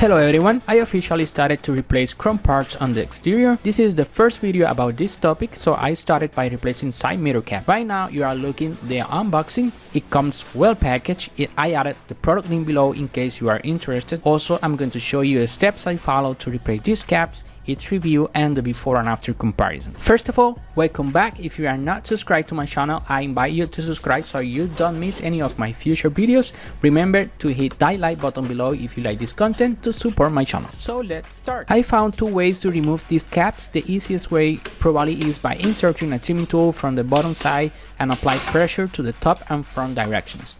Hello everyone, I officially started to replace chrome parts on the exterior. This is the first video about this topic, so I started by replacing side mirror cap. Right now you are looking the unboxing. It comes well packaged. I added the product link below in case you are interested. Also, I'm going to show you the steps I follow to replace these caps, its review, and the before and after comparison. First of all, welcome back. If you are not subscribed to my channel, I invite you to subscribe so you don't miss any of my future videos. Remember to hit that like button below if you like this content to support my channel. So let's start. I found two ways to remove these caps. The easiest way probably is by inserting a trimming tool from the bottom side and apply pressure to the top and front directions.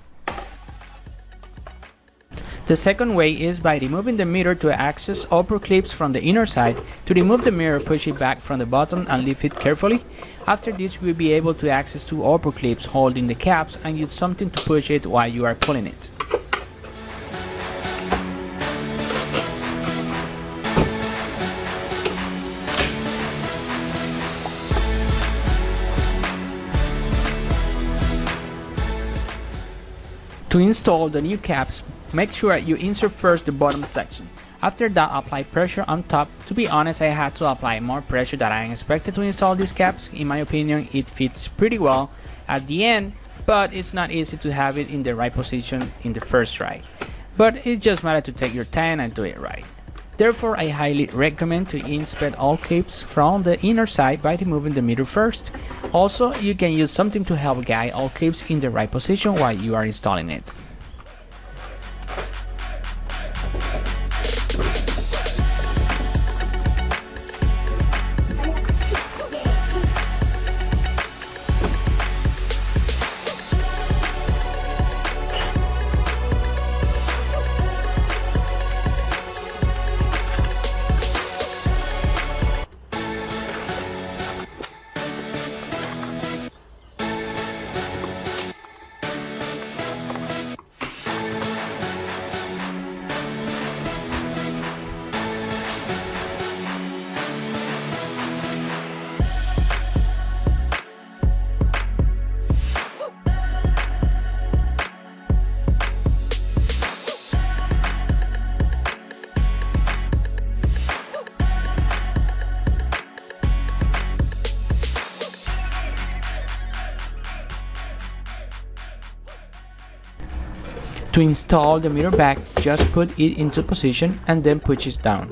The second way is by removing the mirror to access upper clips from the inner side. To remove the mirror, push it back from the bottom and lift it carefully. After this, you will be able to access two upper clips holding the caps and use something to push it while you are pulling it. To install the new caps, make sure you insert first the bottom section. After that, apply pressure on top. To be honest, I had to apply more pressure than I expected to install these caps. In my opinion, it fits pretty well at the end, but it's not easy to have it in the right position in the first try. But it just matters to take your time and do it right. Therefore, I highly recommend to inspect all clips from the inner side by removing the mirror first. Also, you can use something to help guide all clips in the right position while you are installing it. To install the mirror back, just put it into position and then push it down.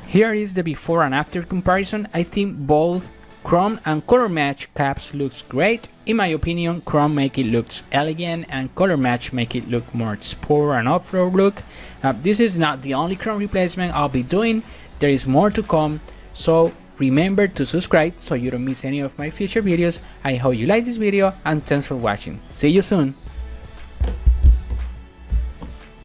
Here is the before and after comparison. I think both chrome and color match caps looks great. In my opinion, chrome make it looks elegant and color match make it look more sport and off-road look. This is not the only chrome replacement I'll be doing. There is more to come, so remember to subscribe so you don't miss any of my future videos. I hope you like this video and thanks for watching. See you soon.